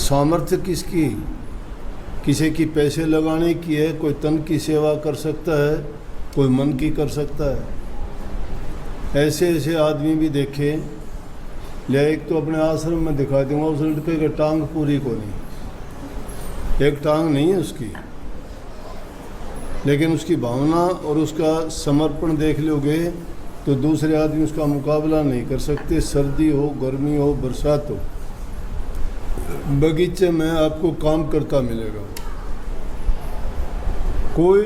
सामर्थ्य किसकी, किसी की पैसे लगाने की है, कोई तन की सेवा कर सकता है, कोई मन की कर सकता है। ऐसे ऐसे आदमी भी देखे। ले एक तो अपने आश्रम में दिखा दूंगा, उस लड़के की टांग पूरी को नहीं, एक टांग नहीं है उसकी, लेकिन उसकी भावना और उसका समर्पण देख लोगे तो दूसरे आदमी उसका मुकाबला नहीं कर सकते। सर्दी हो, गर्मी हो, बरसात हो, बगीचे में आपको काम करता मिलेगा। कोई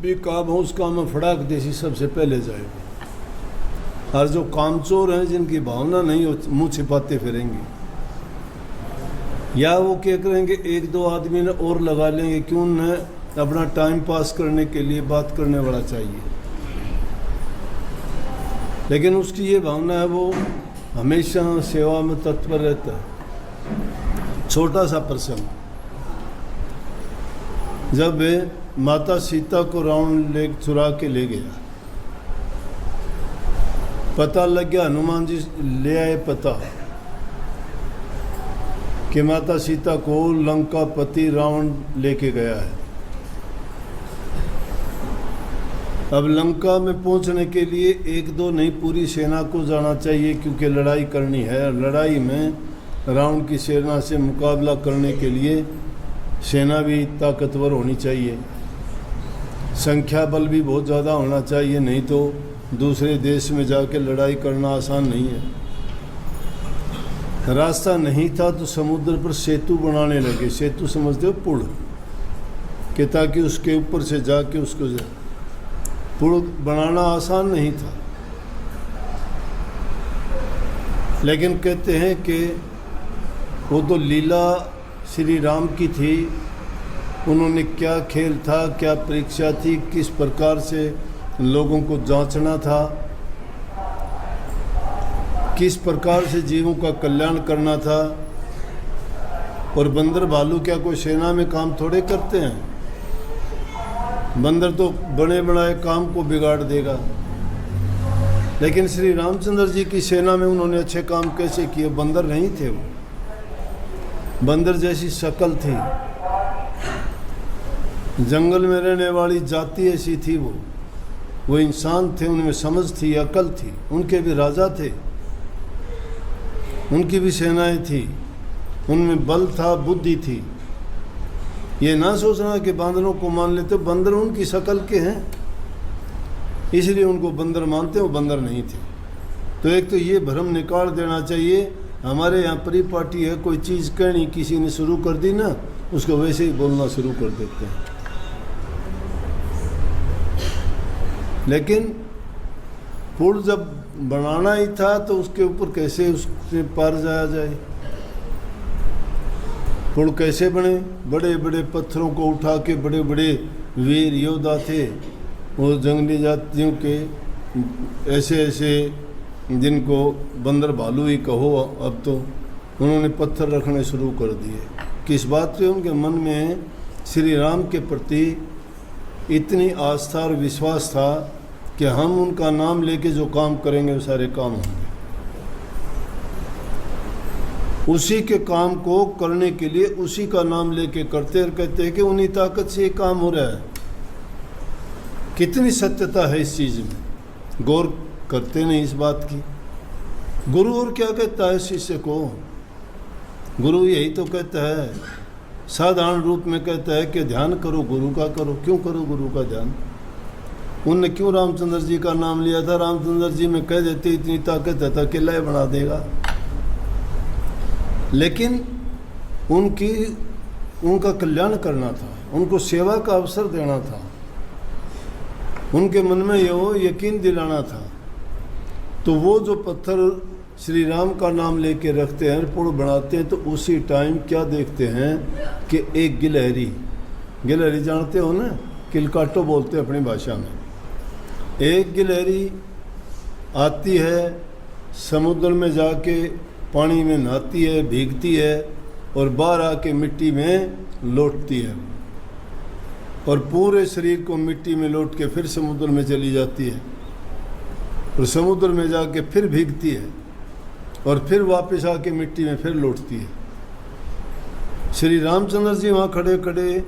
भी काम हो उस काम में फड़ाक देसी सबसे पहले जाएगा। और जो कामचोर हैं, जिनकी भावना नहीं हो, मुंह छिपाते फिरेंगे, या वो क्या करेंगे, एक दो आदमी ने और लगा लेंगे, क्यों न अपना टाइम पास करने के लिए बात करने वाला चाहिए। लेकिन उसकी ये भावना है, वो हमेशा सेवा में तत्पर रहता है। छोटा सा प्रसंग, जब वे माता सीता को रावण ले चुरा के ले गया, पता लग गया, हनुमान जी ले आए पता कि माता सीता को लंका पति रावण लेके गया है। अब लंका में पहुंचने के लिए एक दो नहीं, पूरी सेना को जाना चाहिए, क्योंकि लड़ाई करनी है। लड़ाई में रावण की सेना से मुकाबला करने के लिए सेना भी ताकतवर होनी चाहिए, संख्या बल भी बहुत ज़्यादा होना चाहिए, नहीं तो दूसरे देश में जाके लड़ाई करना आसान नहीं है। रास्ता नहीं था तो समुद्र पर सेतु बनाने लगे। सेतु समझते हो, पुल, कि ताकि उसके ऊपर से जाके उसको पुल बनाना आसान नहीं था। लेकिन कहते हैं कि वो तो लीला श्री राम की थी। उन्होंने क्या खेल था, क्या परीक्षा थी, किस प्रकार से लोगों को जांचना था, किस प्रकार से जीवों का कल्याण करना था। और बंदर भालू क्या कोई सेना में काम थोड़े करते हैं? बंदर तो बने बनाए काम को बिगाड़ देगा। लेकिन श्री रामचंद्र जी की सेना में उन्होंने अच्छे काम कैसे किए? बंदर नहीं थे वो, बंदर जैसी शक्ल थी, जंगल में रहने वाली जाति ऐसी थी। वो इंसान थे, उनमें समझ थी, अकल थी। उनके भी राजा थे, उनकी भी सेनाएं थी, उनमें बल था, बुद्धि थी। ये ना सोचना कि बांदरों को मान लेते, बंदर उनकी शक्ल के हैं इसलिए उनको बंदर मानते, वो बंदर नहीं थे। तो एक तो ये भ्रम निकाल देना चाहिए। हमारे यहाँ परिपाटी है, कोई चीज़ कहनी किसी ने शुरू कर दी ना, उसको वैसे ही बोलना शुरू कर देते हैं। लेकिन पुल जब बनाना ही था तो उसके ऊपर कैसे उससे पार जाया जाए? पुल कैसे बने? बड़े बड़े पत्थरों को उठा के, बड़े बड़े वीर योद्धा थे वो जंगली जातियों के, ऐसे ऐसे जिनको बंदर भालू ही कहो अब तो, उन्होंने पत्थर रखने शुरू कर दिए। किस बात पे? उनके मन में श्री राम के प्रति इतनी आस्था और विश्वास था कि हम उनका नाम लेके जो काम करेंगे वो सारे काम होंगे। उसी के काम को करने के लिए उसी का नाम लेके करते और कहते हैं कि उन्हीं ताकत से ये काम हो रहा है। कितनी सत्यता है इस चीज़ में, गौर करते नहीं इस बात की। गुरु और क्या कहता है शिष्य को? गुरु यही तो कहता है, साधारण रूप में कहता है कि ध्यान करो, गुरु का करो। क्यों करो गुरु का ध्यान? उनने क्यों रामचंद्र जी का नाम लिया था? रामचंद्र जी में कह देते इतनी ताकत है तो किला बना देगा। लेकिन उनका कल्याण करना था, उनको सेवा का अवसर देना था, उनके मन में ये यकीन दिलाना था। तो वो जो पत्थर श्री राम का नाम लेके रखते हैं, पुल बनाते हैं, तो उसी टाइम क्या देखते हैं कि एक गिलहरी जानते हो ना, किलकाटो बोलते हैं अपनी भाषा में। एक गिलहरी आती है, समुद्र में जाके पानी में नहाती है, भीगती है और बाहर आके मिट्टी में लौटती है और पूरे शरीर को मिट्टी में लौट के फिर समुद्र में चली जाती है और समुद्र में जाके फिर भीगती है और फिर वापस आके मिट्टी में फिर लौटती है। श्री रामचंद्र जी वहाँ खड़े खड़े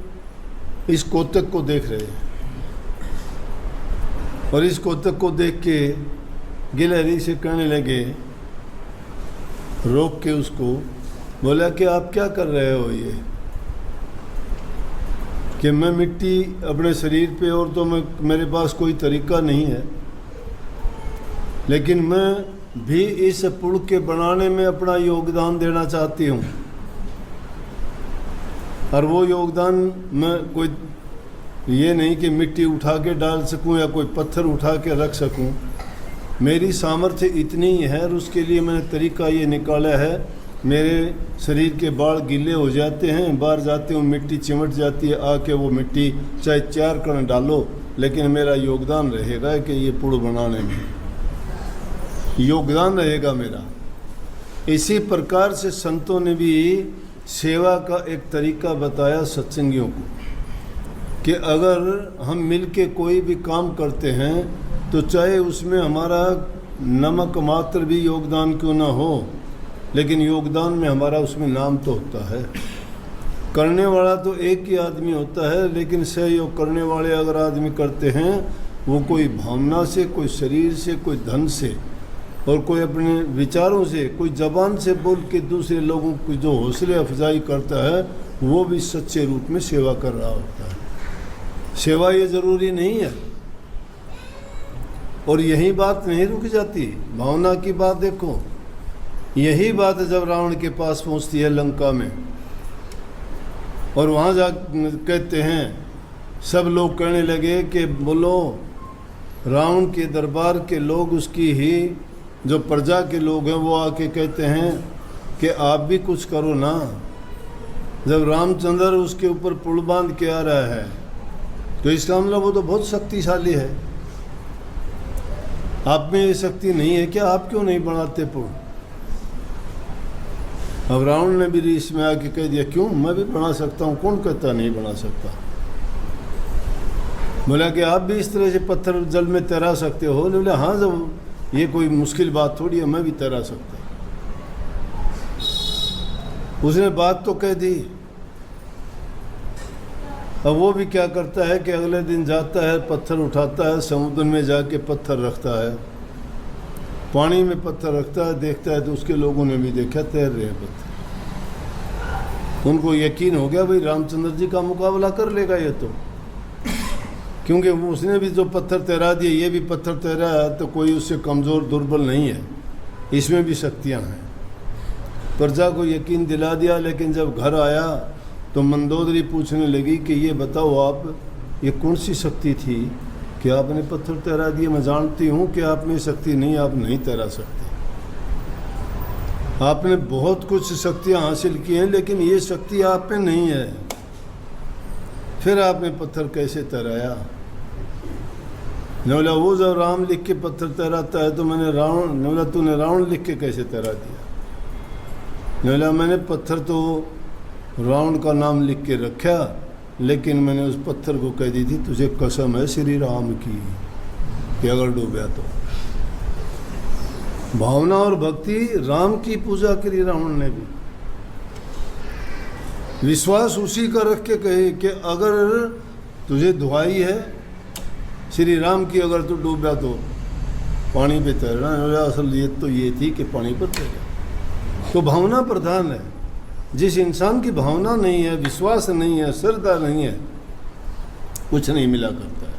इस कोतक को देख रहे हैं और इस कोतक को देख के गिलहरी से कहने लगे, रोक के उसको बोला कि आप क्या कर रहे हो ये, कि मैं मिट्टी अपने शरीर पे और तो मेरे पास कोई तरीका नहीं है, लेकिन मैं भी इस पुल के बनाने में अपना योगदान देना चाहती हूँ। और वो योगदान मैं कोई ये नहीं कि मिट्टी उठा के डाल सकूं या कोई पत्थर उठा के रख सकूं, मेरी सामर्थ्य इतनी ही है और उसके लिए मैंने तरीका ये निकाला है। मेरे शरीर के बाल गीले हो जाते हैं, बाहर जाते हूँ मिट्टी चिमट जाती है, आके वो मिट्टी चाहे 4 कण डालो, लेकिन मेरा योगदान रहेगा कि ये पुल बनाने में योगदान रहेगा मेरा। इसी प्रकार से संतों ने भी सेवा का एक तरीका बताया सत्संगियों को कि अगर हम मिल के कोई भी काम करते हैं तो चाहे उसमें हमारा नमक मात्र भी योगदान क्यों ना हो, लेकिन योगदान में हमारा उसमें नाम तो होता है। करने वाला तो एक ही आदमी होता है, लेकिन सहयोग करने वाले अगर आदमी करते हैं, वो कोई भावना से, कोई शरीर से, कोई धन से और कोई अपने विचारों से, कोई जबान से बोल के दूसरे लोगों की जो हौसले अफजाई करता है, वो भी सच्चे रूप में सेवा कर रहा होता है। सेवा ये ज़रूरी नहीं है। और यही बात नहीं रुक जाती, भावना की बात देखो, यही बात जब रावण के पास पहुंचती है लंका में और वहाँ जा कहते हैं, सब लोग कहने लगे कि बोलो रावण के दरबार के लोग, उसकी ही जो प्रजा के लोग हैं वो आके कहते हैं कि आप भी कुछ करो ना। जब रामचंद्र उसके ऊपर पुल बांध के आ रहा है तो इसका मतलब वो तो बहुत शक्तिशाली है, आप में ये शक्ति नहीं है क्या, आप क्यों नहीं बनाते पुल। अब रावण ने भी रीस में आके कह दिया, क्यों, मैं भी बना सकता हूँ, कौन कहता नहीं बना सकता। बोला कि आप भी इस तरह से पत्थर जल में तैरा सकते हो। बोला हाँ, जब ये कोई मुश्किल बात थोड़ी है, मैं भी तैरा सकता। उसने बात तो कह दी। अब वो भी क्या करता है कि अगले दिन जाता है, पत्थर उठाता है, समुद्र में जाके पत्थर रखता है, पानी में पत्थर रखता है, देखता है तो उसके लोगों ने भी देखा तैर रहे हैं पत्थर। उनको यकीन हो गया भाई रामचंद्र जी का मुकाबला कर लेगा ये तो, क्योंकि उसने भी जो पत्थर तैरा दिए, ये भी पत्थर तैरा है, तो कोई उससे कमज़ोर दुर्बल नहीं है, इसमें भी शक्तियाँ हैं। प्रजा को यकीन दिला दिया। लेकिन जब घर आया तो मंदोदरी पूछने लगी कि ये बताओ आप, ये कौन सी शक्ति थी कि आपने पत्थर तैरा दिए। मैं जानती हूँ कि आप में शक्ति नहीं, आप नहीं तैरा सकते, आपने बहुत कुछ शक्तियाँ हासिल की हैं, लेकिन ये शक्ति आप में नहीं है, फिर आपने पत्थर कैसे तैराया। बोला वो जब राम लिख के पत्थर तैराता है तो मैंने रावण, बोला तूने रावण लिख के कैसे तैरा दिया। बोला मैंने पत्थर तो रावण का नाम लिख के रखा, लेकिन मैंने उस पत्थर को कह दी थी तुझे कसम है श्री राम की कि अगर डूबा तो। भावना और भक्ति, राम की पूजा करी रावण ने भी। विश्वास उसी का रख के कहे कि अगर तुझे दुआई है श्री राम की, अगर तू डूबा तो पानी पे तैरना। असल ये तो ये थी कि पानी पर तैरना। तो भावना प्रधान है। जिस इंसान की भावना नहीं है, विश्वास नहीं है, श्रद्धा नहीं है, कुछ नहीं मिला करता है।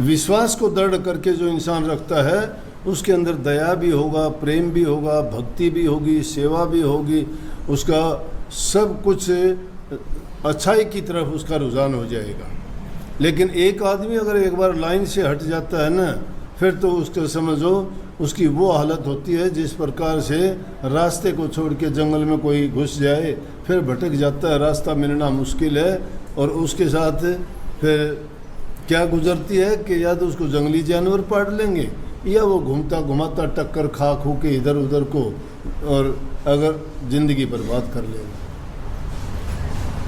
विश्वास को दृढ़ करके जो इंसान रखता है, उसके अंदर दया भी होगा, प्रेम भी होगा, भक्ति भी होगी, सेवा भी होगी, उसका सब कुछ अच्छाई की तरफ उसका रुझान हो जाएगा। लेकिन एक आदमी अगर एक बार लाइन से हट जाता है ना, फिर तो उसको समझो उसकी वो हालत होती है जिस प्रकार से रास्ते को छोड़ के जंगल में कोई घुस जाए, फिर भटक जाता है, रास्ता मिलना मुश्किल है। और उसके साथ फिर क्या गुजरती है कि या तो उसको जंगली जानवर पाड़ लेंगे, या वो घूमता घुमाता टक्कर खा खू के इधर उधर को, और अगर ज़िंदगी बर्बाद कर लेगा।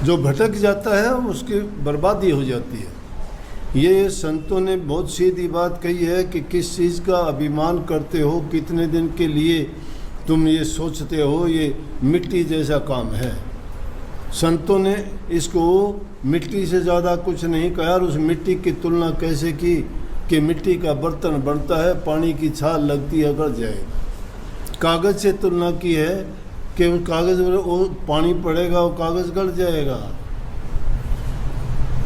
जो भटक जाता है उसकी बर्बादी हो जाती है। ये संतों ने बहुत सीधी बात कही है कि किस चीज़ का अभिमान करते हो, कितने दिन के लिए तुम ये सोचते हो, ये मिट्टी जैसा काम है। संतों ने इसको मिट्टी से ज़्यादा कुछ नहीं कहा, और उस मिट्टी की तुलना कैसे की कि मिट्टी का बर्तन बनता है, पानी की छाल लगती है, गड़ जाएगा। कागज़ से तुलना की है कि उस कागज़ में वो पानी पड़ेगा, वो कागज़ गड़ जाएगा।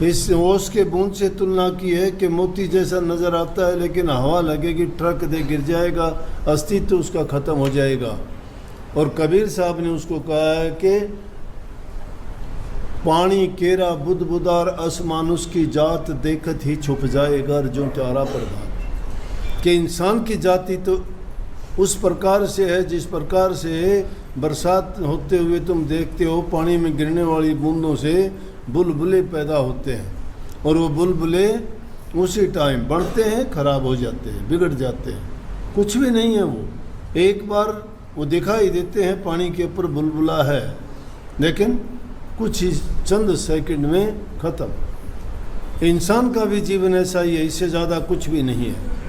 इस ओस के बूंद से तुलना की है कि मोती जैसा नज़र आता है, लेकिन हवा लगेगी, ट्रक दे गिर जाएगा, अस्तित्व उसका ख़त्म हो जाएगा। और कबीर साहब ने उसको कहा है कि पानी केरा बुध बुदार असमानुष की जात देखत ही छुप जाएगा अर्जुन चारा प्रभात। कि इंसान की जाति तो उस प्रकार से है जिस प्रकार से बरसात होते हुए तुम देखते हो, पानी में गिरने वाली बूंदों से बुलबुले पैदा होते हैं, और वो बुलबुले उसी टाइम बढ़ते हैं, खराब हो जाते हैं, बिगड़ जाते हैं, कुछ भी नहीं है। वो एक बार वो दिखाई देते हैं, पानी के ऊपर बुलबुला है, लेकिन कुछ ही चंद सेकंड में ख़त्म। इंसान का भी जीवन ऐसा ही है, इससे ज़्यादा कुछ भी नहीं है।